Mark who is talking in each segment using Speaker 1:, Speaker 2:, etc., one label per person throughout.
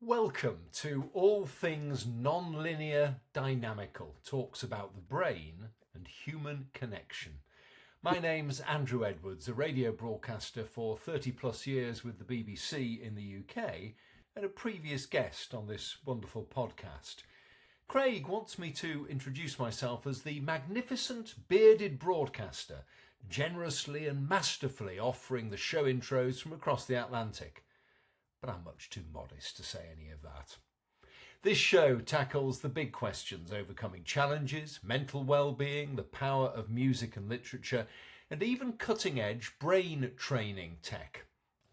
Speaker 1: Welcome to All Things Non-Linear Dynamical, talks about the brain and human connection. My name's Andrew Edwards, a radio broadcaster for 30 plus years with the BBC in the UK and a previous guest on this wonderful podcast. Craig wants me to introduce myself as the magnificent bearded broadcaster, generously and masterfully offering the show intros from across the Atlantic. But I'm much too modest to say any of that. This show tackles the big questions: overcoming challenges, mental well-being, the power of music and literature, and even cutting-edge brain training tech.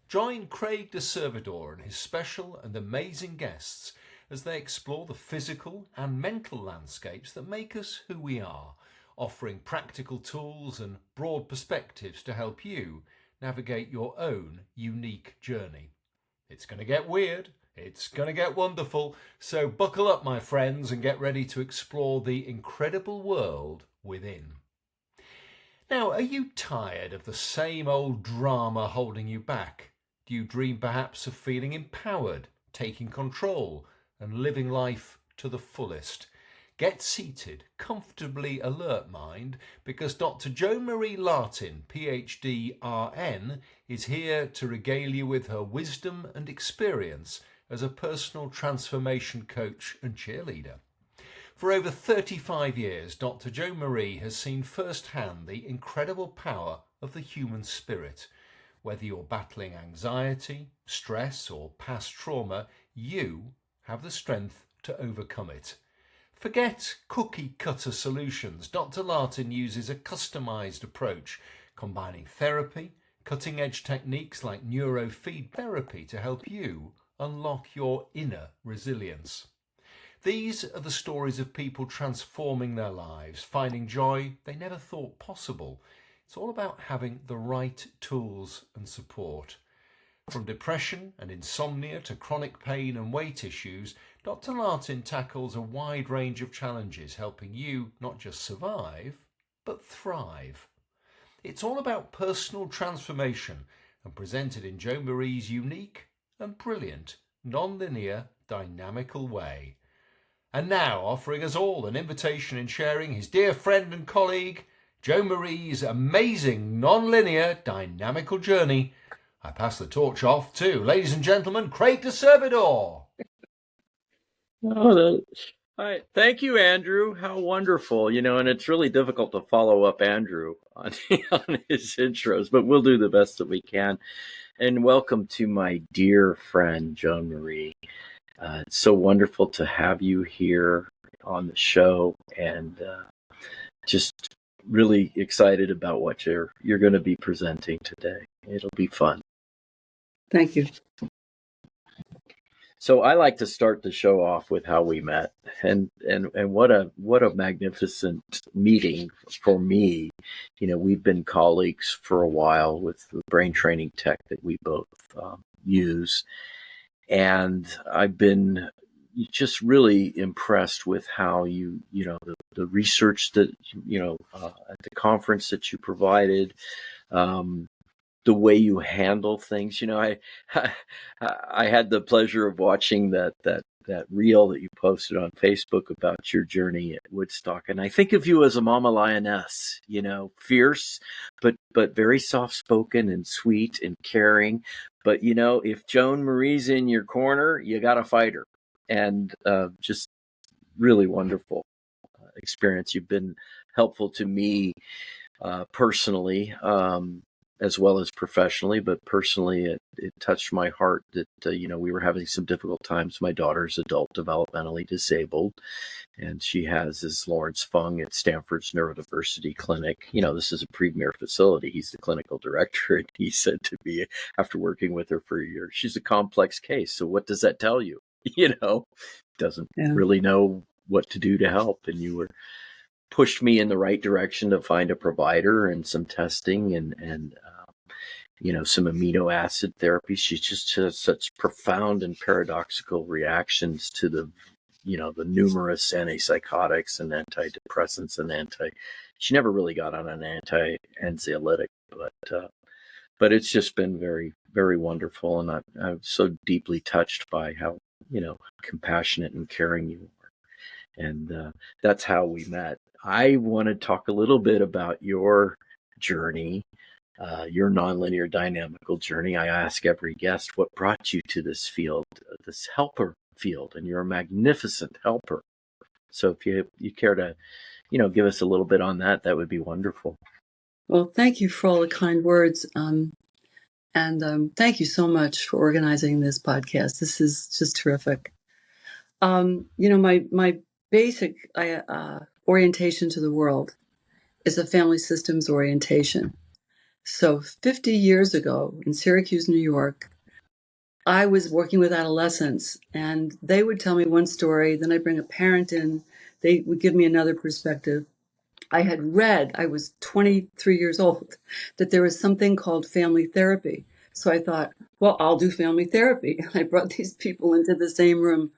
Speaker 1: Join Craig de Servidor and his special and amazing guests as they explore the physical and mental landscapes that make us who we are, offering practical tools and broad perspectives to help you navigate your own unique journey. It's going to get weird, it's going to get wonderful, so buckle up, my friends, and get ready to explore the incredible world within. Now, are you tired of the same old drama holding you back? Do you dream perhaps of feeling empowered, taking control, and living life to the fullest? Get seated, comfortably alert, mind, because Dr. Joan-Marie Lartin, PhD, RN, is here to regale you with her wisdom and experience as a personal transformation coach and cheerleader. For over 35 years, Dr. Joan-Marie has seen firsthand the incredible power of the human spirit. Whether you're battling anxiety, stress, or past trauma, you have the strength to overcome it. Forget cookie-cutter solutions. Dr. Lartin uses a customised approach, combining therapy, cutting-edge techniques like neurofeedback therapy to help you unlock your inner resilience. These are the stories of people transforming their lives, finding joy they never thought possible. It's all about having the right tools and support. From depression and insomnia to chronic pain and weight issues, Dr. Lartin tackles a wide range of challenges, helping you not just survive, but thrive. It's all about personal transformation and presented in Joan-Marie's unique and brilliant, non-linear, dynamical way. And now, offering us all an invitation in sharing his dear friend and colleague, Joan-Marie's amazing non-linear, dynamical journey, I pass the torch off to, ladies and gentlemen, Craig de Servidor.
Speaker 2: All right. Thank you, Andrew. How wonderful. And it's really difficult to follow up Andrew on his intros, but we'll do the best that we can. And welcome to my dear friend, Joan-Marie. It's so wonderful to have you here on the show, and just really excited about what you're going to be presenting today. It'll be fun.
Speaker 3: Thank you.
Speaker 2: So I like to start the show off with how we met, and what a magnificent meeting for me. We've been colleagues for a while with the brain training tech that we both use, and I've been just really impressed with how the research that at the conference that you provided. The way you handle things. I had the pleasure of watching that reel that you posted on Facebook about your journey at Woodstock, and I think of you as a mama lioness. Fierce, but very soft spoken and sweet and caring. But if Joan-Marie's in your corner, you got to fight her. And just really wonderful experience. You've been helpful to me personally. As well as professionally, but personally, it touched my heart that, we were having some difficult times. My daughter's adult developmentally disabled, and she has, as Lawrence Fung at Stanford's Neurodiversity Clinic. This is a premier facility. He's the clinical director, and he said to me after working with her for a year, she's a complex case. So what does that tell you? Doesn't really know what to do to help. And you were pushed me in the right direction to find a provider and some testing and some amino acid therapy. She just has such profound and paradoxical reactions to the numerous antipsychotics and antidepressants and she never really got on an anti-anxiolytic, but it's just been very, very wonderful. And I'm so deeply touched by how compassionate and caring you are. And that's how we met. I want to talk a little bit about your journey, your nonlinear dynamical journey. I ask every guest, what brought you to this field, this helper field, and you're a magnificent helper. So if you care to, give us a little bit on that, that would be wonderful.
Speaker 3: Well, thank you for all the kind words. And thank you so much for organizing this podcast. This is just terrific. My basic orientation to the world is a family systems orientation. So 50 years ago in Syracuse, New York, I was working with adolescents, and they would tell me one story. Then I'd bring a parent in. They would give me another perspective. I had read, I was 23 years old, that there was something called family therapy. So I thought, well, I'll do family therapy. And I brought these people into the same room.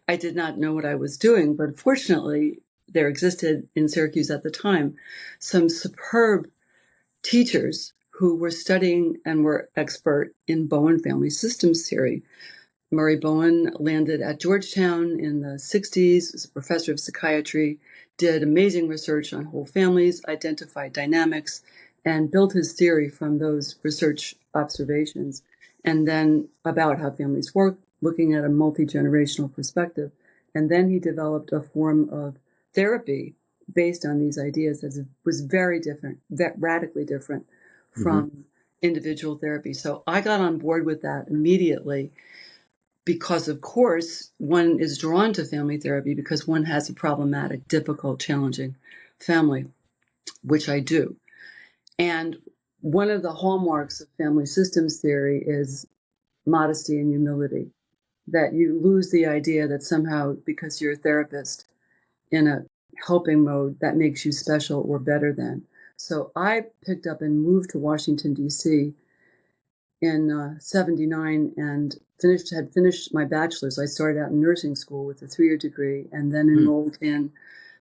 Speaker 3: I did not know what I was doing, but fortunately, there existed in Syracuse at the time some superb teachers who were studying and were expert in Bowen family systems theory. Murray Bowen landed at Georgetown in the 60s, was a professor of psychiatry, did amazing research on whole families, identified dynamics, and built his theory from those research observations, and then about how families work, looking at a multi-generational perspective. And then he developed a form of therapy based on these ideas that was very different, radically different from individual therapy. So I got on board with that immediately because, of course, one is drawn to family therapy because one has a problematic, difficult, challenging family, which I do. And one of the hallmarks of family systems theory is modesty and humility, that you lose the idea that somehow because you're a therapist in a helping mode, that makes you special or better than. So I picked up and moved to Washington, D.C. in 79 and had finished my bachelor's. I started out in nursing school with a 3-year degree and then enrolled in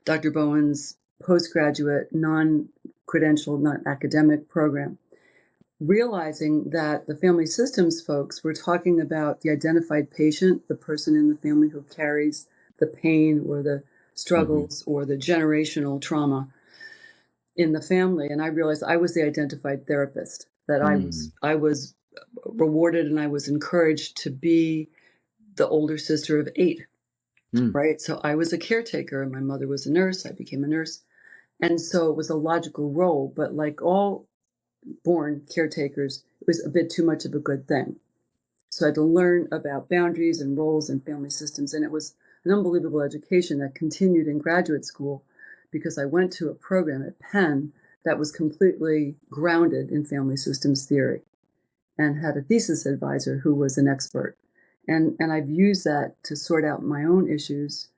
Speaker 3: Dr. Bowen's postgraduate, non-credentialed, not academic program, realizing that the family systems folks were talking about the identified patient, the person in the family who carries the pain or the struggles or the generational trauma in the family. And I realized I was the identified therapist, that I was rewarded and I was encouraged to be the older sister of 8, right? So I was a caretaker and my mother was a nurse. I became a nurse. And so it was a logical role, but like all born caretakers, it was a bit too much of a good thing. So I had to learn about boundaries and roles and family systems. And it was an unbelievable education that continued in graduate school because I went to a program at Penn that was completely grounded in family systems theory and had a thesis advisor who was an expert. And I've used that to sort out my own issues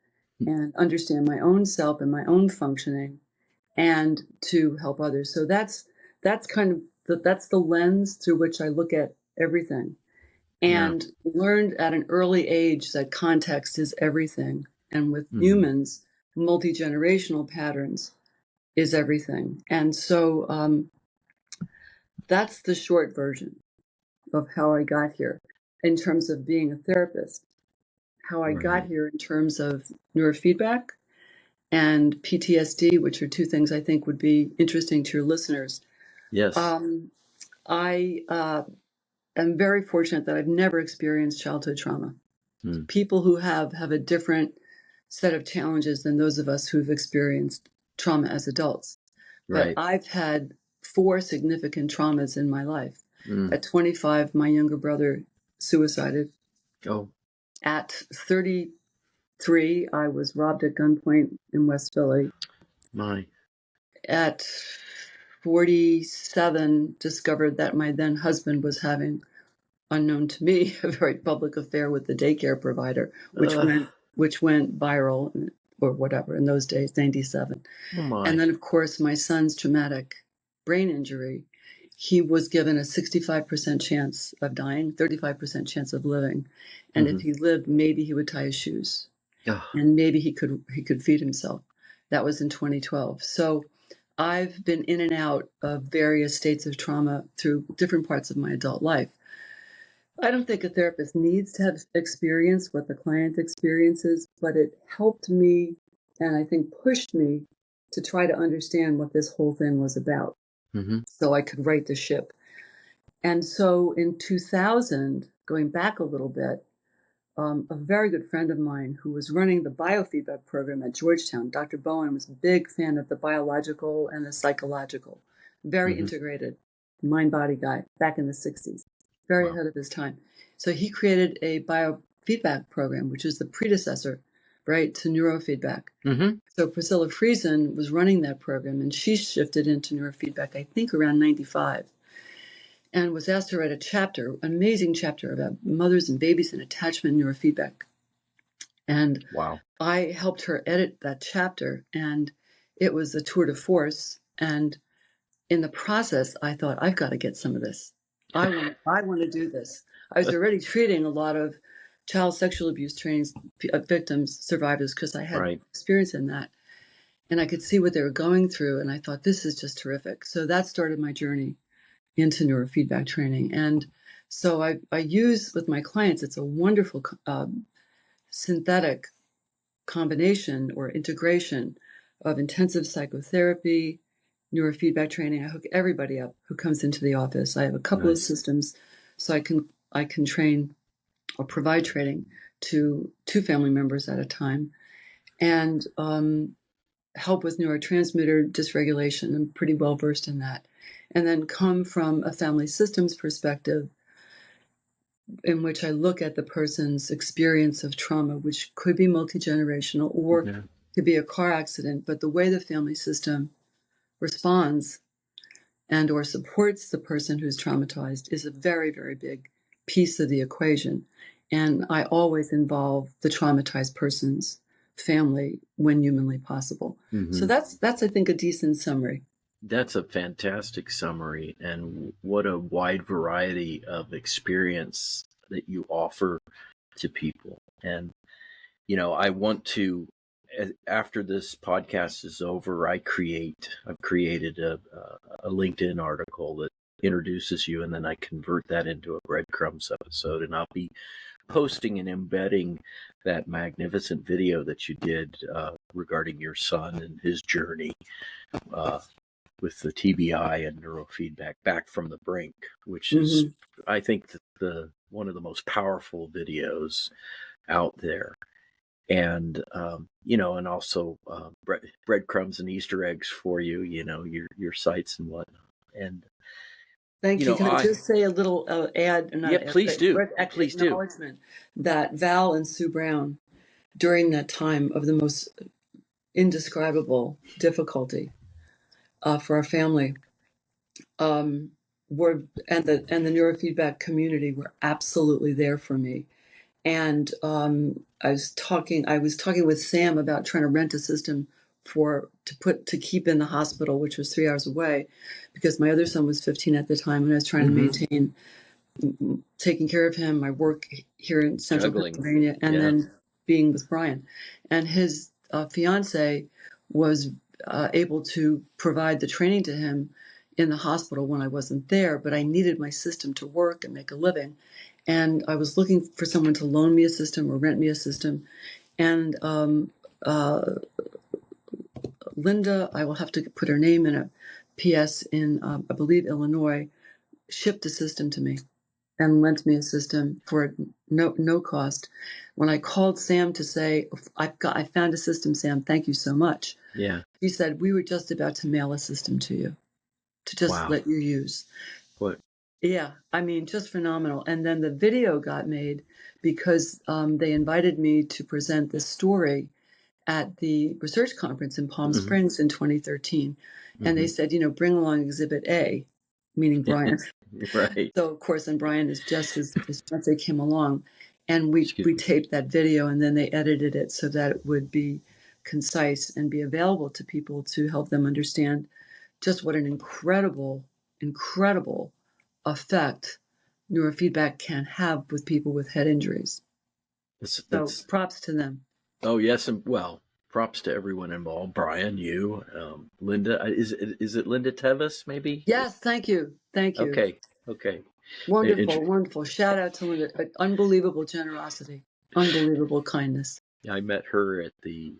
Speaker 3: and understand my own self and my own functioning and to help others. So that's kind of that's the lens through which I look at everything. And learned at an early age that context is everything. And with humans, multi-generational patterns is everything. And so that's the short version of how I got here in terms of being a therapist, how I got here in terms of neurofeedback and PTSD, which are two things I think would be interesting to your listeners.
Speaker 2: Yes.
Speaker 3: I am very fortunate that I've never experienced childhood trauma. People who have a different set of challenges than those of us who've experienced trauma as adults. But I've had 4 significant traumas in my life. At 25, my younger brother suicided. At 33, I was robbed at gunpoint in West Philly. At 47, discovered that my then husband was having, unknown to me, a very public affair with the daycare provider, which went viral or whatever in those days, 97. And then, of course, my son's traumatic brain injury. He was given a 65% chance of dying, 35% chance of living. And if he lived, maybe he would tie his shoes. And maybe he could feed himself. That was in 2012. So I've been in and out of various states of trauma through different parts of my adult life. I don't think a therapist needs to have experience what the client experiences, but it helped me and I think pushed me to try to understand what this whole thing was about
Speaker 2: Mm-hmm.
Speaker 3: so I could right the ship. And so in 2000, going back a little bit, a very good friend of mine who was running the biofeedback program at Georgetown, Dr. Bowen, was a big fan of the biological and the psychological, very
Speaker 2: Mm-hmm.
Speaker 3: integrated mind body guy back in the 60s, very
Speaker 2: Wow.
Speaker 3: ahead of his time. So he created a biofeedback program, which is the predecessor, right, to neurofeedback.
Speaker 2: Mm-hmm.
Speaker 3: So Priscilla Friesen was running that program, and she shifted into neurofeedback, I think, around 95, and was asked to write a chapter, an amazing chapter about mothers and babies and attachment neurofeedback. And
Speaker 2: Wow.
Speaker 3: I helped her edit that chapter, and it was a tour de force. And in the process, I thought, I've got to get some of this. I want to do this. I was already treating a lot of child sexual abuse trainings, victims, survivors, because I had
Speaker 2: Right.
Speaker 3: experience in that. And I could see what they were going through. And I thought, this is just terrific. So that started my journey into neurofeedback training. And so I use with my clients, it's a wonderful synthetic combination or integration of intensive psychotherapy, neurofeedback training. I hook everybody up who comes into the office. I have a couple of
Speaker 2: Nice.
Speaker 3: systems, so I can train or provide training to 2 family members at a time, and help with neurotransmitter dysregulation. I'm pretty well versed in that, and then come from a family systems perspective in which I look at the person's experience of trauma, which could be multi-generational or
Speaker 2: Yeah.
Speaker 3: could be a car accident, but the way the family system responds and or supports the person who's traumatized is a very, very big piece of the equation. And I always involve the traumatized person's family when humanly possible.
Speaker 2: Mm-hmm.
Speaker 3: So that's I think a decent summary.
Speaker 2: That's a fantastic summary, and what a wide variety of experience that you offer to people. And, I want to, after this podcast is over, I've created a LinkedIn article that introduces you, and then I convert that into a breadcrumbs episode, and I'll be posting and embedding that magnificent video that you did regarding your son and his journey with the TBI and neurofeedback back from the brink, which is, I think, the one of the most powerful videos out there. And and also breadcrumbs and Easter eggs for you, your sites and whatnot. And
Speaker 3: Thank you. Can I just say a little
Speaker 2: please do. Please do.
Speaker 3: acknowledgement that Val and Sue Brown, during that time of the most indescribable difficulty for our family, were and the neurofeedback community were absolutely there for me. And I was talking with Sam about trying to rent a system to keep in the hospital, which was 3 hours away, because my other son was 15 at the time, and I was trying to maintain taking care of him, my work here in Central Pennsylvania, and then being with Brian. And his fiance was able to provide the training to him in the hospital when I wasn't there, but I needed my system to work and make a living. And I was looking for someone to loan me a system or rent me a system. And Linda, I will have to put her name in a PS in, I believe, Illinois, shipped a system to me and lent me a system for no cost. When I called Sam to say, I found a system, Sam, thank you so much.
Speaker 2: Yeah.
Speaker 3: He said, we were just about to mail a system to you to just let you use.
Speaker 2: What?
Speaker 3: Yeah, I mean, just phenomenal. And then the video got made because they invited me to present this story at the research conference in Palm Springs in 2013. And they said, bring along Exhibit A, meaning Brian.
Speaker 2: Right.
Speaker 3: So, of course, and Brian is just as they came along. And we taped that video, and then they edited it so that it would be concise and be available to people to help them understand just what an incredible effect neurofeedback can have with people with head injuries. So props to them.
Speaker 2: Oh, yes. And props to everyone involved. Brian, you, Linda. Is it Linda Tevis, maybe?
Speaker 3: Yes, thank you.
Speaker 2: Okay.
Speaker 3: Wonderful, wonderful. Shout out to Linda. Unbelievable generosity, unbelievable kindness.
Speaker 2: I met her at the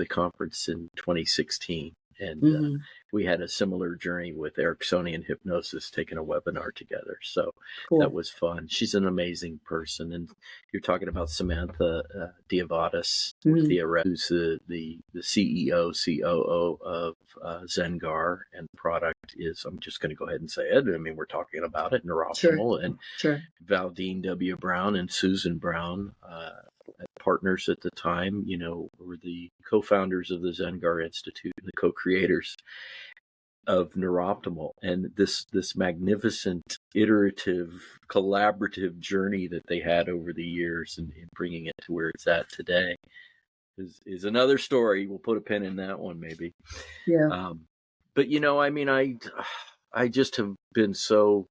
Speaker 2: conference in 2016, and
Speaker 3: Mm-hmm.
Speaker 2: we had a similar journey with Ericksonian hypnosis, taking a webinar together. So
Speaker 3: Cool.
Speaker 2: that was fun. She's an amazing person, and you're talking about Samantha Diavatis, who's the CEO, COO of Zengar, and the product is, I'm just going to go ahead and say it. I mean, we're talking about it, Neuroptimal, and Valdine W. Brown and Susan Brown, partners at the time, were the co-founders of the Zengar Institute, the co-creators of Neuroptimal, and this magnificent, iterative, collaborative journey that they had over the years, and bringing it to where it's at today is another story. We'll put a pin in that one, maybe.
Speaker 3: Yeah.
Speaker 2: But I mean, I just have been so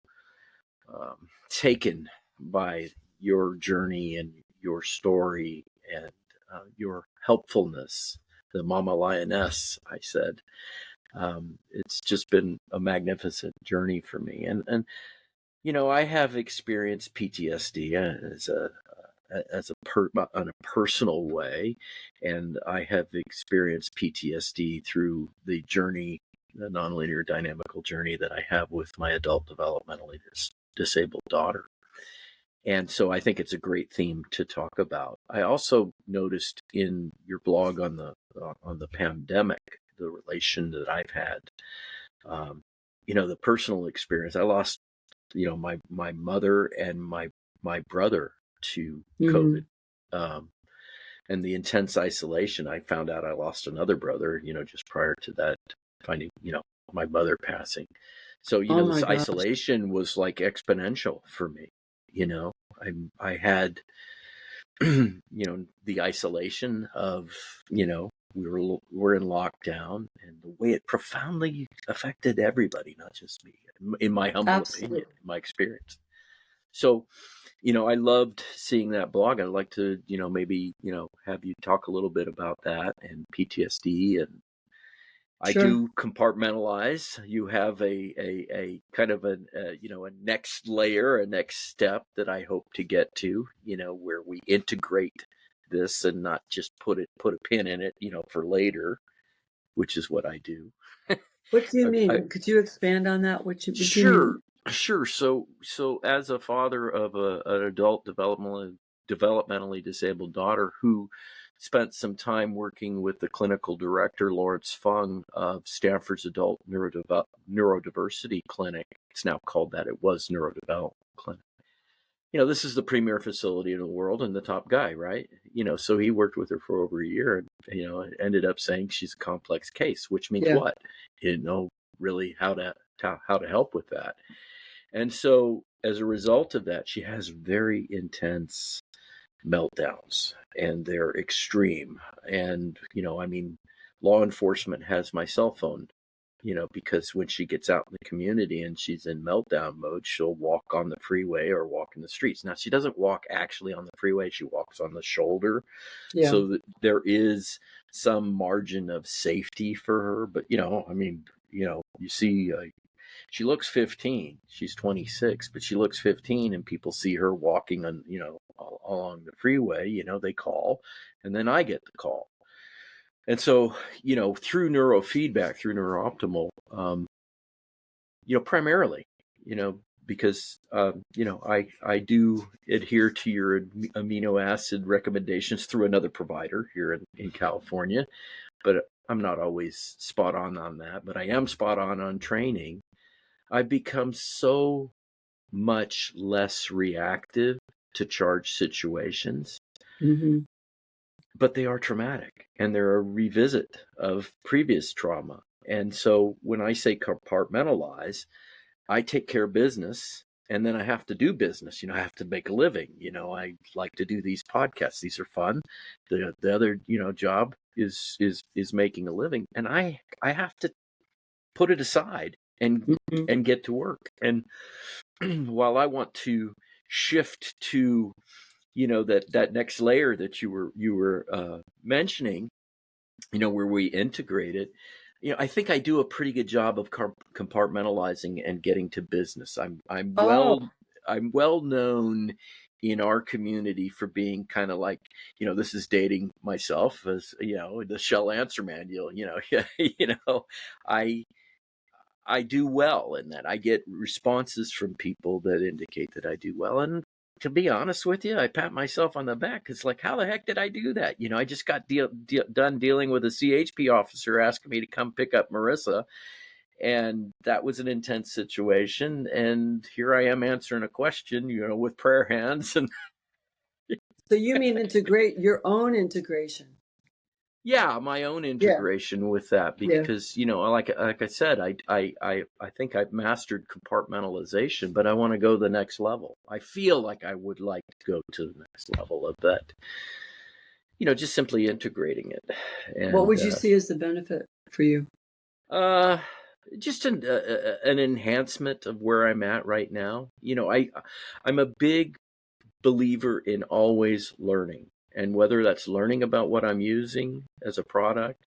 Speaker 2: taken by your journey and your story and your helpfulness, the Mama Lioness, I said. It's just been a magnificent journey for me. And I have experienced PTSD on a personal way, and I have experienced PTSD through the nonlinear dynamical journey that I have with my adult developmentally disabled daughter. And so I think it's a great theme to talk about. I also noticed in your blog on the pandemic, the relation that I've had, the personal experience. I lost, my mother and my brother to COVID, and the intense isolation. I found out I lost another brother, just prior to that, finding, my mother passing. So, this isolation was like exponential for me. I had, the isolation of, we're in lockdown, and the way it profoundly affected everybody, not just me, in my humble opinion, in my experience. So, I loved seeing that blog. I'd like to, maybe, have you talk a little bit about that and PTSD. And I do compartmentalize. You have a kind of a next layer, a next step that I hope to get to, where we integrate this and not just put a pin in it, for later, which is what I do.
Speaker 3: What do you mean? Could you expand on that? What you mean?
Speaker 2: Sure. So as a father of an adult developmentally disabled daughter who spent some time working with the clinical director, Lawrence Fung, of Stanford's Adult Neurodiversity Clinic. It's now called that. It was Neurodevelopment Clinic. This is the premier facility in the world and the top guy, right? So he worked with her for over a year, and, ended up saying she's a complex case, which means what? He didn't know really how to help with that. And so as a result of that, she has very intense meltdowns, and they're extreme. And, law enforcement has my cell phone, because when she gets out in the community and she's in meltdown mode, she'll walk on the freeway or walk in the streets. Now, she doesn't walk actually on the freeway. She walks on the shoulder. So that there is some margin of safety for her. But, you see, she looks 15. She's 26, but she looks 15, and people see her walking on, along the freeway, they call, and then I get the call. And so, through neurofeedback, through Neuroptimal, primarily, because, I do adhere to your amino acid recommendations through another provider here in California, but I'm not always spot on that, but I am spot on training. I've become so much less reactive to charged situations, but they are traumatic, and they're a revisit of previous trauma. And so when I say compartmentalize, I take care of business, and then I have to do business. I have to make a living. I like to do these podcasts. These are fun. The other, job is making a living, and I have to put it aside and get to work. And while I want to shift to, that next layer that you were mentioning, where we integrate it, I think I do a pretty good job of compartmentalizing and getting to business. I'm well I'm well known in our community for being kind of like, this is dating myself as, the Shell Answer Manual, I I do well in that. I get responses from people that indicate that I do well. And to be honest with you, I pat myself on the back. It's like, how the heck did I do that? I just got done dealing with a CHP officer asking me to come pick up Marissa. And that was an intense situation. And here I am answering a question, with prayer hands. And
Speaker 3: So you mean integrate your own integration?
Speaker 2: yeah, my own integration with that, because like I said, I think I've mastered compartmentalization, but I want to go the next level. I feel like I would like to go to the next level of that. Just simply integrating it. And,
Speaker 3: what would you see as the benefit for you?
Speaker 2: Just an enhancement of where I'm at right now. I'm a big believer in always learning. And whether that's learning about what I'm using as a product,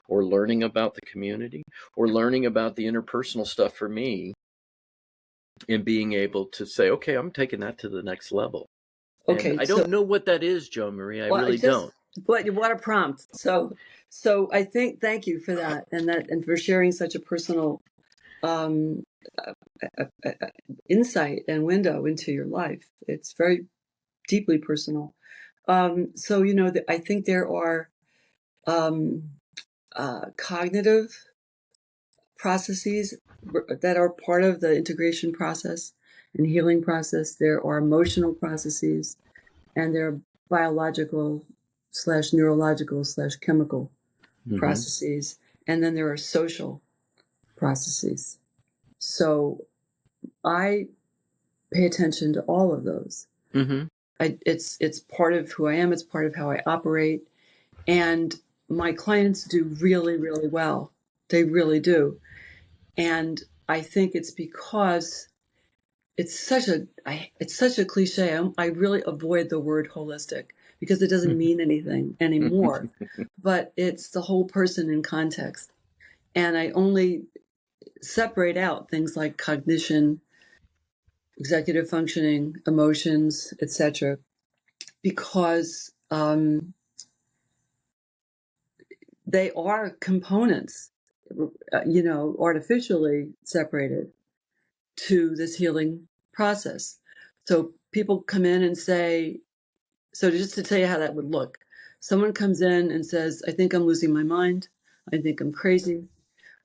Speaker 2: or learning about the community, or learning about the interpersonal stuff for me, and being able to say, okay, I'm taking that to the next level.
Speaker 3: Okay,
Speaker 2: and I don't know what that is, Joan-Marie. I really don't.
Speaker 3: But what a prompt. So I think, thank you for that, and for sharing such a personal insight and window into your life. It's very deeply personal. So I think there are cognitive processes that are part of the integration process and healing process. There are emotional processes, and there are biological / neurological / chemical processes, and then there are social processes. So I pay attention to all of those. It's part of who I am. It's part of how I operate. And my clients do really, really well. They really do. And I think it's because it's such a cliche. I really avoid the word holistic because it doesn't mean anything anymore. But it's the whole person in context. And I only separate out things like cognition, executive functioning, emotions, etc., because they are components, artificially separated to this healing process. So people come in and say, so just to tell you how that would look, someone comes in and says, I think I'm losing my mind. I think I'm crazy.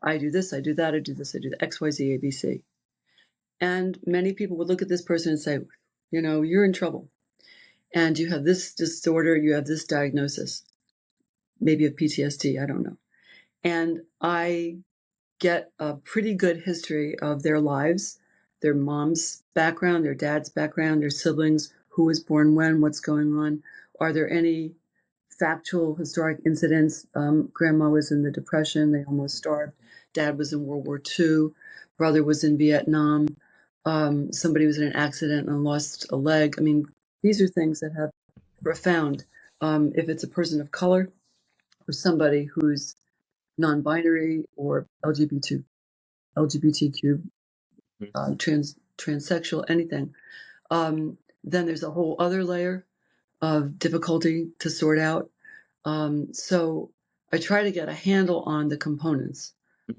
Speaker 3: I do this, I do that, I do this, I do the X, Y, Z, A, B, C. And many people would look at this person and say, you're in trouble. And you have this disorder, you have this diagnosis, maybe of PTSD, I don't know. And I get a pretty good history of their lives, their mom's background, their dad's background, their siblings, who was born when, what's going on. Are there any factual historic incidents? Grandma was in the Depression, they almost starved. Dad was in World War II. Brother was in Vietnam. Somebody was in an accident and lost a leg. I mean, these are things that have profound. If it's a person of color or somebody who's non-binary or LGBTQ, transsexual, anything, then there's a whole other layer of difficulty to sort out. So I try to get a handle on the components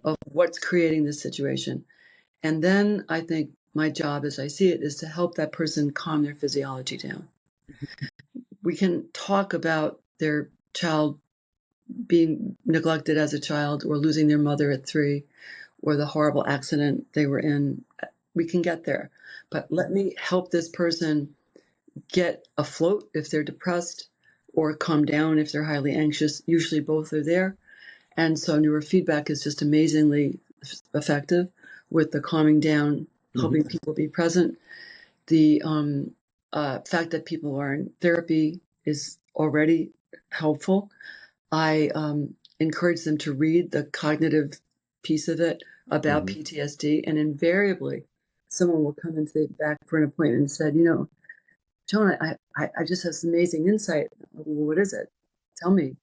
Speaker 3: of what's creating this situation. And then I think my job, as I see it, is to help that person calm their physiology down. We can talk about their child being neglected as a child, or losing their mother at 3, or the horrible accident they were in. We can get there. But let me help this person get afloat if they're depressed, or calm down if they're highly anxious. Usually both are there. And so neurofeedback is just amazingly effective with the calming down, helping people be present. The fact that people are in therapy is already helpful. I encourage them to read the cognitive piece of it about PTSD, and invariably someone will come and say back for an appointment and said, Joan, I just have some amazing insight. Well, what is it? Tell me.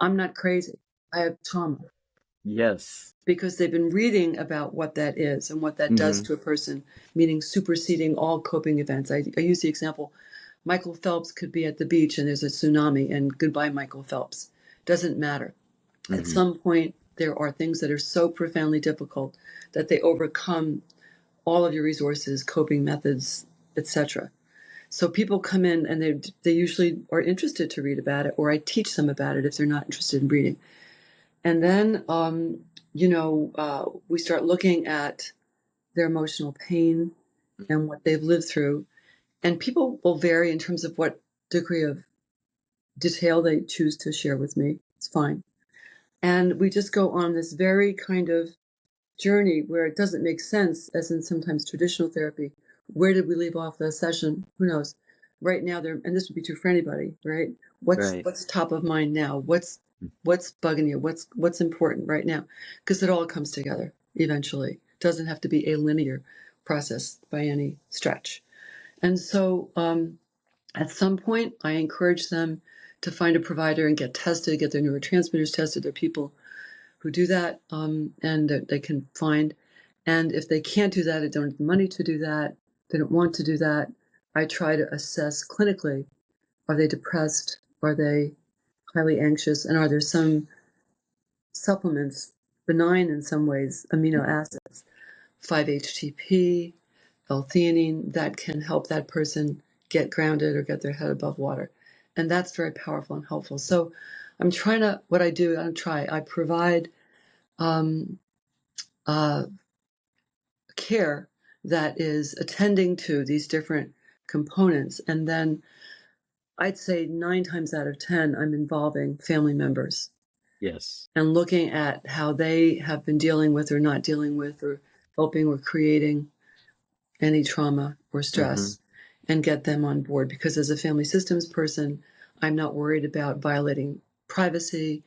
Speaker 3: I'm not crazy. I have trauma.
Speaker 2: Yes.
Speaker 3: because they've been reading about what that is and what that does
Speaker 2: Hmm.
Speaker 3: to a person, meaning superseding all coping events. I use the example, Michael Phelps could be at the beach and there's a tsunami and goodbye, Michael Phelps. Doesn't matter. At
Speaker 2: Hmm.
Speaker 3: some point, there are things that are so profoundly difficult that they overcome all of your resources, coping methods, etc. So people come in and they usually are interested to read about it, or I teach them about it if they're not interested in reading. And then, we start looking at their emotional pain and what they've lived through. And people will vary in terms of what degree of detail they choose to share with me. It's fine. And we just go on this very kind of journey where it doesn't make sense, as in sometimes traditional therapy. Where did we leave off the session? Who knows? Right now, there, and this would be true for anybody, right?
Speaker 2: Right.
Speaker 3: What's top of mind now? What's bugging you? What's important right now? Because it all comes together eventually. It doesn't have to be a linear process by any stretch. And so, at some point, I encourage them to find a provider and get tested, get their neurotransmitters tested. There are people who do that, and that they can find. And if they can't do that, they don't have the money to do that, they don't want to do that, I try to assess clinically, are they depressed? Are they highly anxious? And are there some supplements, benign in some ways, amino acids, 5-HTP, L-theanine, that can help that person get grounded or get their head above water? And that's very powerful and helpful. So I provide uh, care that is attending to these different components. And then I'd say 9 times out of 10, I'm involving family members
Speaker 2: Yes.
Speaker 3: and looking at how they have been dealing with or not dealing with or helping or creating any trauma or
Speaker 2: Hmm.
Speaker 3: stress and get them on board. Because as a family systems person, I'm not worried about violating privacy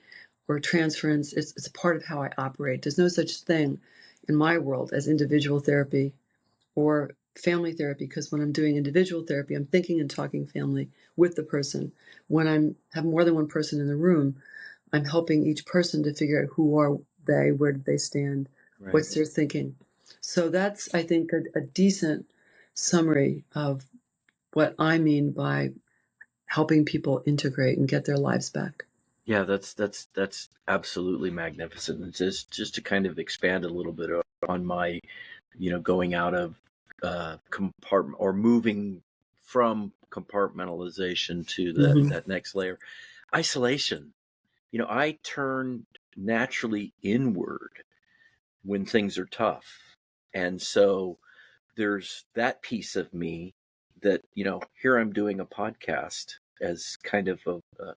Speaker 3: or transference. It's a part of how I operate. There's no such thing in my world as individual therapy or family therapy, because when I'm doing individual therapy, I'm thinking and talking family with the person. When I have more than one person in the room, I'm helping each person to figure out who are they, where do they stand,
Speaker 2: Right.
Speaker 3: what's their thinking. So that's, I think, a decent summary of what I mean by helping people integrate and get their lives back.
Speaker 2: Yeah, that's absolutely magnificent. And just to kind of expand a little bit on my, going out of compartment or moving from compartmentalization to
Speaker 3: Mm-hmm.
Speaker 2: that next layer, isolation. I turn naturally inward when things are tough, and so there's that piece of me that, here I'm doing a podcast as kind of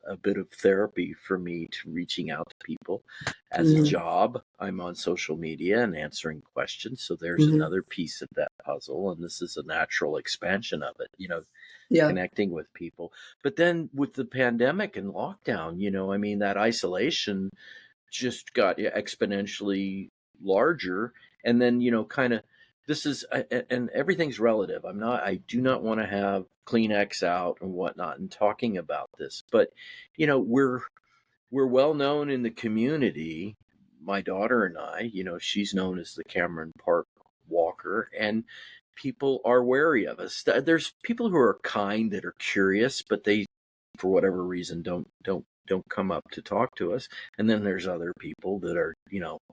Speaker 2: a bit of therapy for me to reaching out to people. As a
Speaker 3: Mm-hmm.
Speaker 2: job, I'm on social media and answering questions. So there's
Speaker 3: Mm-hmm.
Speaker 2: another piece of that puzzle. And this is a natural expansion of it,
Speaker 3: Yeah.
Speaker 2: connecting with people. But then with the pandemic and lockdown, that isolation just got exponentially larger. And then, kind of, this is, and everything's relative. I do not want to have Kleenex out and whatnot and talking about this, but, we're well known in the community. My daughter and I, she's known as the Cameron Park Walker, and people are wary of us. There's people who are kind that are curious, but they, for whatever reason, don't come up to talk to us. And then there's other people that are,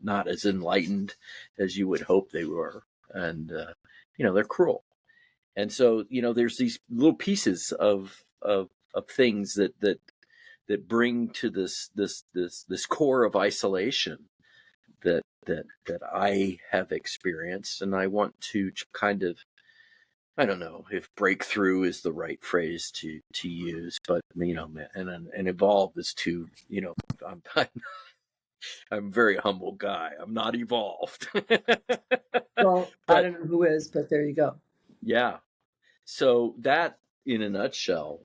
Speaker 2: not as enlightened as you would hope they were, and they're cruel. And so, there's these little pieces of things that bring to this core of isolation that I have experienced, and I want to kind of, I don't know if breakthrough is the right phrase to use, but and evolve is too, I'm I'm a very humble guy. I'm not evolved.
Speaker 3: Well, I
Speaker 2: But
Speaker 3: don't know who is, but there you go.
Speaker 2: yeah, so that in a nutshell,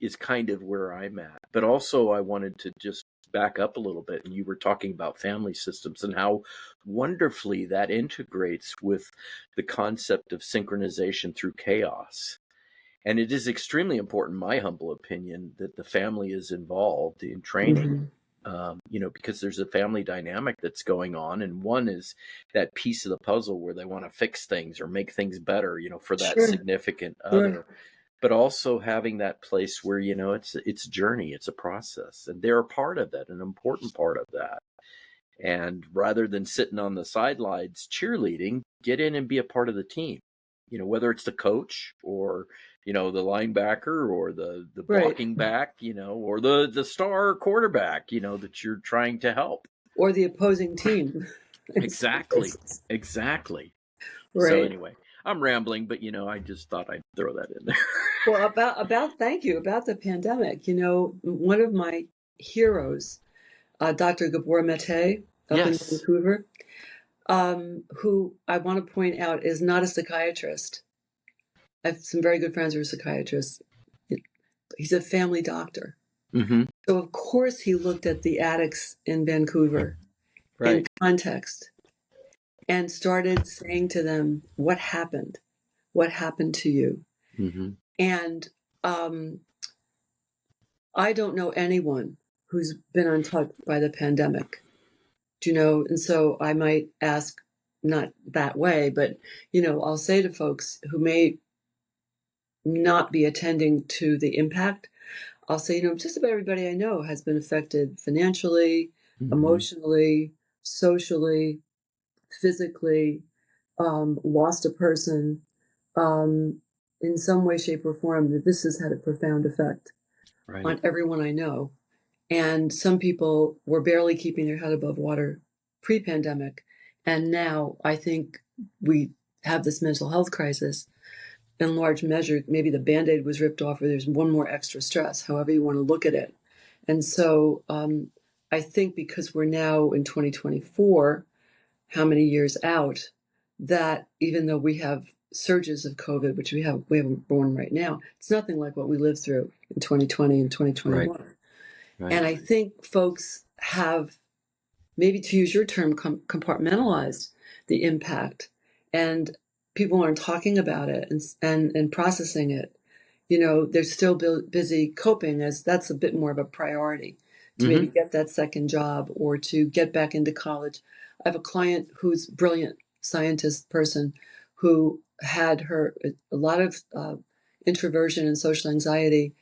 Speaker 2: is kind of where I'm at. But also, I wanted to just back up a little bit, and you were talking about family systems and how wonderfully that integrates with the concept of synchronization through chaos. And it is extremely important, in my humble opinion, that the family is involved in training
Speaker 3: Mm-hmm.
Speaker 2: because there's a family dynamic that's going on. And one is that piece of the puzzle where they want to fix things or make things better, for that
Speaker 3: Sure.
Speaker 2: significant
Speaker 3: Sure.
Speaker 2: other. But also having that place where, it's a journey, it's a process, and they're a part of that, an important part of that. And rather than sitting on the sidelines cheerleading, get in and be a part of the team, whether it's the coach or, the linebacker or the
Speaker 3: Right.
Speaker 2: blocking back, or the star quarterback, that you're trying to help.
Speaker 3: Or the opposing team.
Speaker 2: Exactly.
Speaker 3: Right.
Speaker 2: So anyway, I'm rambling, but, I just thought I'd throw that in there.
Speaker 3: Well, thank you, about the pandemic. One of my heroes, Dr. Gabor Mate up in
Speaker 2: Yes.
Speaker 3: Vancouver, who I want to point out is not a psychiatrist. I have some very good friends who are psychiatrists. He's a family doctor.
Speaker 2: Mm-hmm.
Speaker 3: So, of course, he looked at the addicts in Vancouver
Speaker 2: Right.
Speaker 3: in context and started saying to them, what happened? What happened to you?
Speaker 2: Mm-hmm.
Speaker 3: And I don't know anyone who's been untouched by the pandemic. And so I might ask, not that way, but, I'll say to folks who may not be attending to the impact, I'll say, just about everybody I know has been affected financially,
Speaker 2: Mm-hmm.
Speaker 3: emotionally, socially, physically, lost a person, in some way, shape, or form, that this has had a profound effect on everyone I know. And some people were barely keeping their head above water pre-pandemic. And now I think we have this mental health crisis. In large measure, maybe the Band-Aid was ripped off, or there's one more extra stress, however you want to look at it. And so I think because we're now in 2024, how many years out, that even though we have surges of COVID, which we haven't one right now, it's nothing like what we lived through in 2020 and 2021.
Speaker 2: Right.
Speaker 3: And I think folks have, maybe to use your term, compartmentalized the impact, and people aren't talking about it and processing it. They're still busy coping, as that's a bit more of a priority to maybe get that second job or to get back into college. I have a client who's a brilliant scientist person who had a lot of introversion and social anxiety,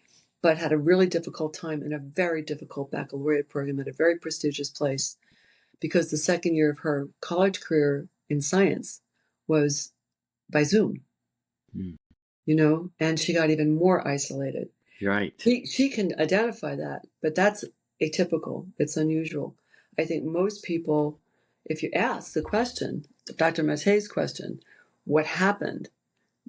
Speaker 3: but had a really difficult time in a very difficult baccalaureate program at a very prestigious place, because the second year of her college career in science was by Zoom. And she got even more isolated.
Speaker 2: Right.
Speaker 3: She can identify that, but that's atypical. It's unusual. I think most people, if you ask the question, Dr. Mate's question, what happened,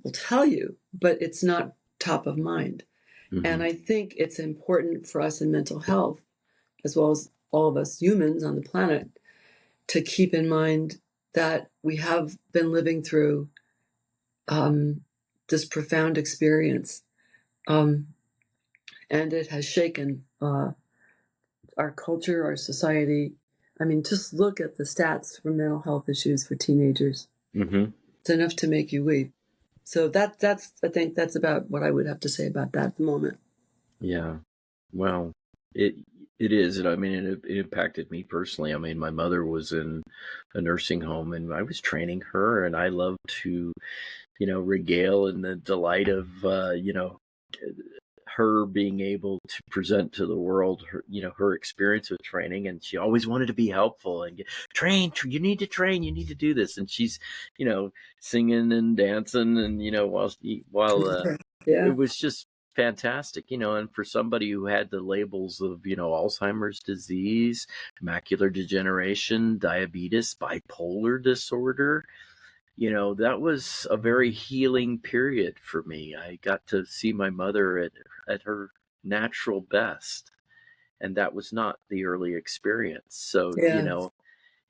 Speaker 3: will tell you, but it's not top of mind.
Speaker 2: Mm-hmm.
Speaker 3: And I think it's important for us in mental health, as well as all of us humans on the planet, to keep in mind that we have been living through this profound experience. And it has shaken our culture, our society. I mean, just look at the stats for mental health issues for teenagers.
Speaker 2: Mm-hmm.
Speaker 3: It's enough to make you weep. So I think that's about what I would have to say about that at the moment.
Speaker 2: Yeah. Well, it is. And I mean, it impacted me personally. I mean, my mother was in a nursing home and I was training her, and I love to, regale in the delight of, her being able to present to the world her experience with training. And she always wanted to be helpful and you need to train, you need to do this. And she's, singing and dancing and, while
Speaker 3: Yeah.
Speaker 2: it was just fantastic, and for somebody who had the labels of, Alzheimer's disease, macular degeneration, diabetes, bipolar disorder, that was a very healing period for me. I got to see my mother at her natural best, and that was not the early experience. So,
Speaker 3: Yeah.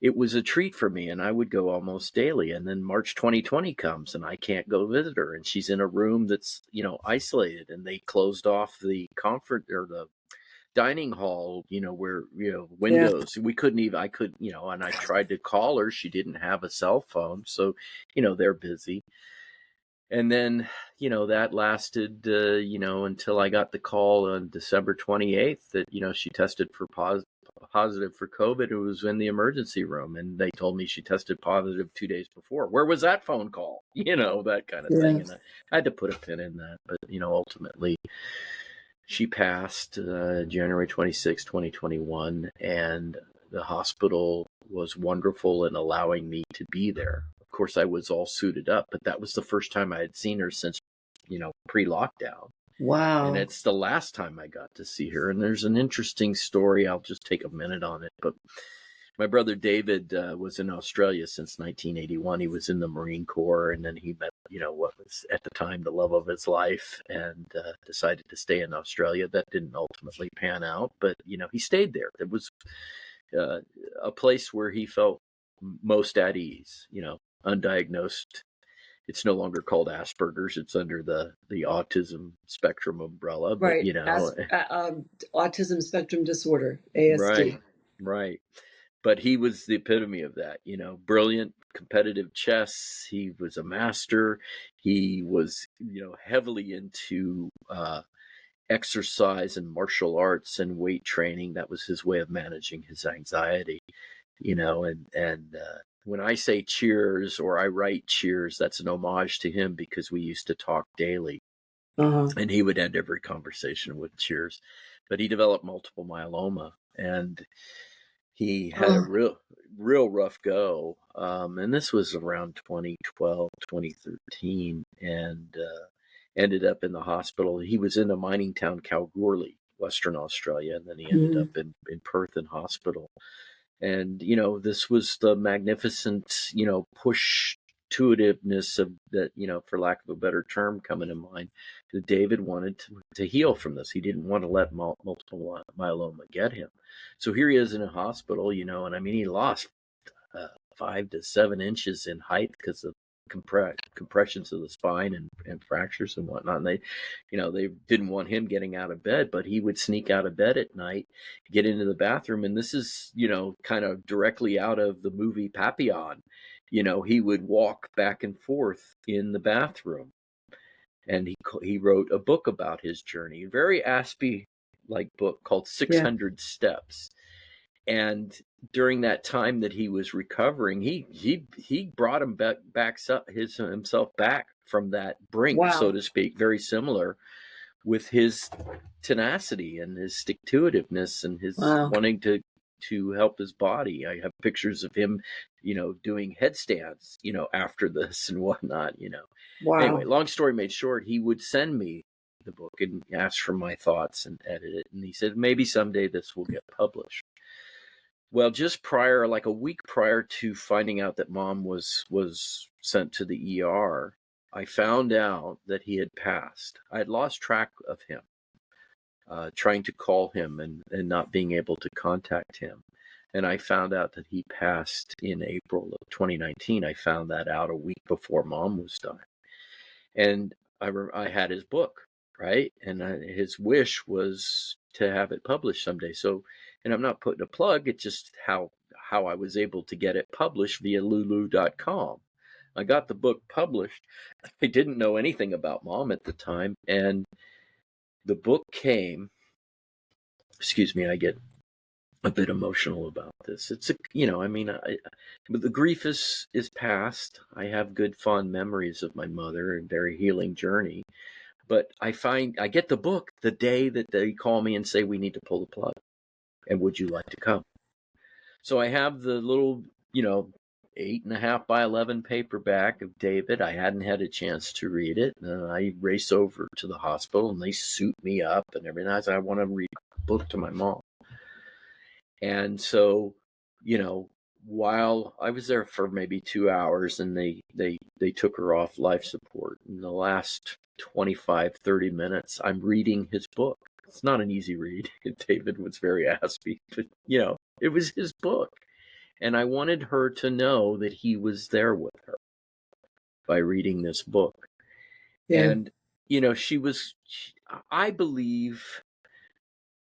Speaker 2: it was a treat for me, and I would go almost daily. And then March 2020 comes and I can't go visit her, and she's in a room that's, isolated, and they closed off the conference or the dining hall, where, windows, we couldn't even, I could, and I tried to call her. She didn't have a cell phone. So, they're busy. And then, that lasted, until I got the call on December 28th that, she tested for positive for COVID, it was in the emergency room, and they told me she tested positive 2 days before. Where was that phone call? That kind of thing.
Speaker 3: Yes.
Speaker 2: And I had to put a pin in that. But, ultimately, she passed January 26, 2021, and the hospital was wonderful in allowing me to be there. Of course, I was all suited up, but that was the first time I had seen her since, pre-lockdown.
Speaker 3: Wow.
Speaker 2: And it's the last time I got to see her. And there's an interesting story. I'll just take a minute on it. But my brother David was in Australia since 1981. He was in the Marine Corps, and then he met, what was at the time the love of his life, and decided to stay in Australia. That didn't ultimately pan out, but he stayed there. It was a place where he felt most at ease. Undiagnosed. It's no longer called Asperger's. It's under the autism spectrum umbrella. But,
Speaker 3: Right. Autism spectrum disorder, ASD.
Speaker 2: Right. But he was the epitome of that, brilliant, competitive chess. He was a master. He was, heavily into exercise and martial arts and weight training. That was his way of managing his anxiety, and when I say cheers or I write cheers, that's an homage to him because we used to talk daily. And he would end every conversation with cheers. But he developed multiple myeloma, and he had a real rough go. And this was around 2012, 2013, and ended up in the hospital. He was in a mining town, Kalgoorlie, Western Australia, and then he ended up in Perth in hospital. And, this was the magnificent, push-intuitiveness of that, for lack of a better term, coming to mind, that David wanted to heal from this. He didn't want to let multiple myeloma get him. So here he is in a hospital, and I mean, he lost 5 to 7 inches in height because of compressions of the spine and fractures and whatnot. And they didn't want him getting out of bed, but he would sneak out of bed at night, get into the bathroom. And this is, kind of directly out of the movie Papillon. He would walk back and forth in the bathroom, and he wrote a book about his journey, a very Aspie-like book called 600 Steps. And during that time that he was recovering, he brought himself back from that brink, so to speak, very similar, with his tenacity and his stick-to-itiveness and his wanting to help his body. I have pictures of him, doing headstands, after this and whatnot, Anyway, long story made short, he would send me the book and ask for my thoughts and edit it. And he said, maybe someday this will get published. Well, just prior, like a week prior to finding out that Mom was sent to the ER, I found out that he had passed. I had lost track of him, trying to call him and not being able to contact him. And I found out that he passed in April of 2019. I found that out a week before Mom was dying. And I had his book, right? And his wish was to have it published someday. So, and I'm not putting a plug, it's just how I was able to get it published via lulu.com. I got the book published. I didn't know anything about Mom at the time. And the book came, excuse me, I get a bit emotional about this. It's but the grief is past. I have good fond memories of my mother and very healing journey. But I get the book the day that they call me and say, we need to pull the plug. And would you like to come? So I have the little, 8.5 by 11 paperback of David. I hadn't had a chance to read it. And I race over to the hospital and they suit me up and everything. I said, I want to read the book to my mom. And so, while I was there for maybe 2 hours and they took her off life support, in the last 25, 30 minutes, I'm reading his book. It's not an easy read. David was very Aspie, but it was his book. And I wanted her to know that he was there with her by reading this book. Yeah. And, I believe,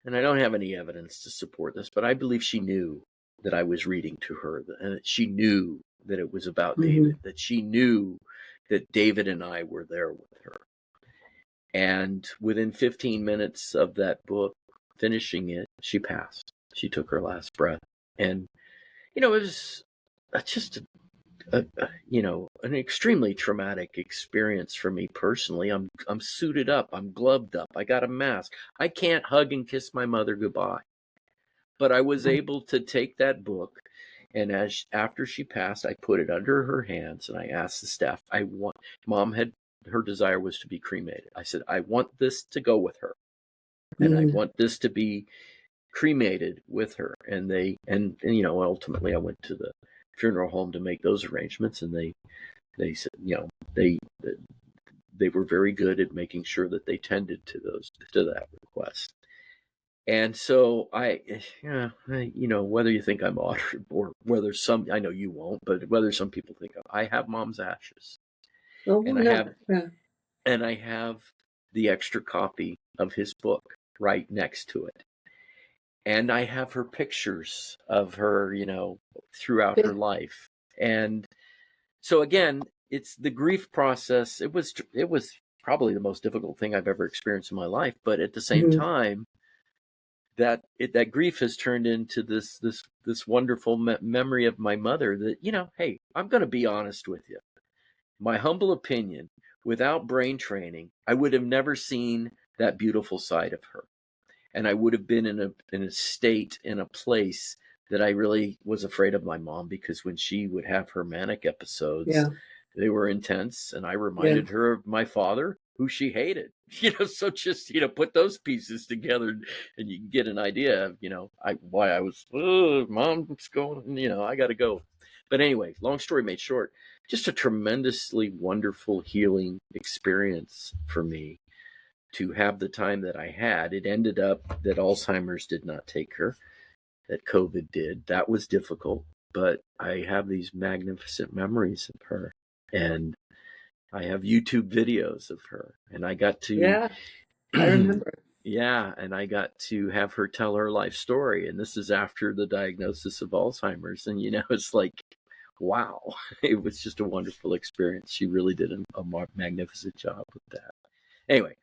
Speaker 2: and I don't have any evidence to support this, but I believe she knew that I was reading to her, and that she knew that it was about David, that she knew that David and I were there with her. And within 15 minutes of that book, finishing it, she passed. she took her last breath. And, it was just an extremely traumatic experience for me personally. I'm suited up, I'm gloved up, I got a mask. I can't hug and kiss my mother goodbye. But I was able to take that book, and after she passed, I put it under her hands, and I asked the staff, Mom her desire was to be cremated. I said, I want this to go with her, and I want this to be cremated with her. And ultimately I went to the funeral home to make those arrangements, and they said, they were very good at making sure that they tended to that request. And so whether you think I'm odd or whether I know you won't, but whether some people think I have Mom's ashes, and I have the extra copy of his book right next to it. And I have her pictures of her, throughout her life. And so again, it's the grief process. It was probably the most difficult thing I've ever experienced in my life. But at the same time, that grief has turned into this wonderful memory of my mother that, hey, I'm going to be honest with you. My humble opinion, without brain training, I would have never seen that beautiful side of her. And I would have been in a state, in a place that I really was afraid of my mom, because when she would have her manic episodes, they were intense. And I reminded her of my father, who she hated. So just, put those pieces together and you can get an idea of, why I was, Mom's going, I got to go. But anyway, long story made short, just a tremendously wonderful healing experience for me to have the time that I had. It ended up that Alzheimer's did not take her, that COVID did. That was difficult, but I have these magnificent memories of her, and I have YouTube videos of her, and I got to,
Speaker 3: I remember.
Speaker 2: And I got to have her tell her life story. And this is after the diagnosis of Alzheimer's. And, it's like, wow, it was just a wonderful experience. She really did a magnificent job with that. Anyway,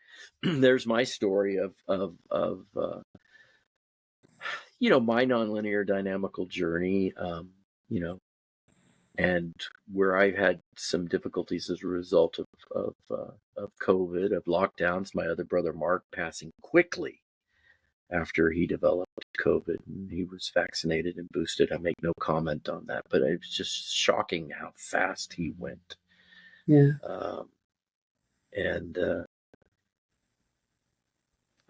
Speaker 2: there's my story of my nonlinear dynamical journey, and where I've had some difficulties as a result of COVID, of lockdowns. My other brother, Mark, passing quickly after he developed COVID, and he was vaccinated and boosted. I make no comment on that, but it was just shocking how fast he went.
Speaker 3: Yeah.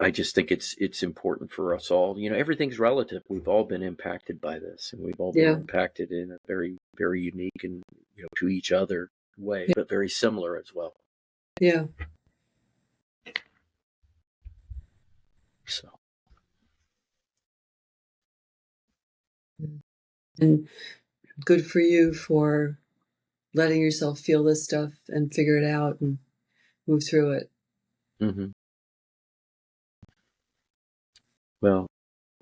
Speaker 2: I just think it's important for us all. Everything's relative. We've all been impacted by this, and we've all been impacted in a very, very unique and to each other way, but very similar as well.
Speaker 3: Yeah.
Speaker 2: So.
Speaker 3: And good for you for letting yourself feel this stuff and figure it out and move through it.
Speaker 2: Mm-hmm. Well,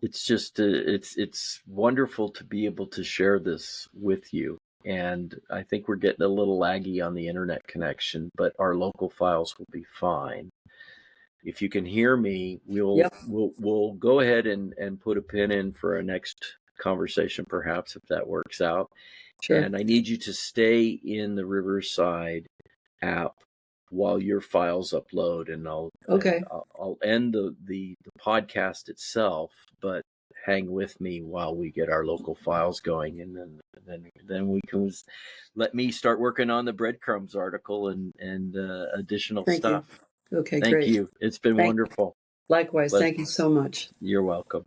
Speaker 2: it's just it's wonderful to be able to share this with you. And I think we're getting a little laggy on the internet connection, but our local files will be fine. If you can hear me, we'll go ahead and put a pin in for a next conversation, perhaps, if that works out. Sure. And I need you to stay in the Riverside app while your files upload, and I'll end the podcast itself, but hang with me while we get our local files going, and then we can let me start working on the breadcrumbs article and additional stuff.
Speaker 3: You. Okay,
Speaker 2: Thank
Speaker 3: great.
Speaker 2: you. It's been wonderful.
Speaker 3: Likewise. Thank you so much.
Speaker 2: You're welcome.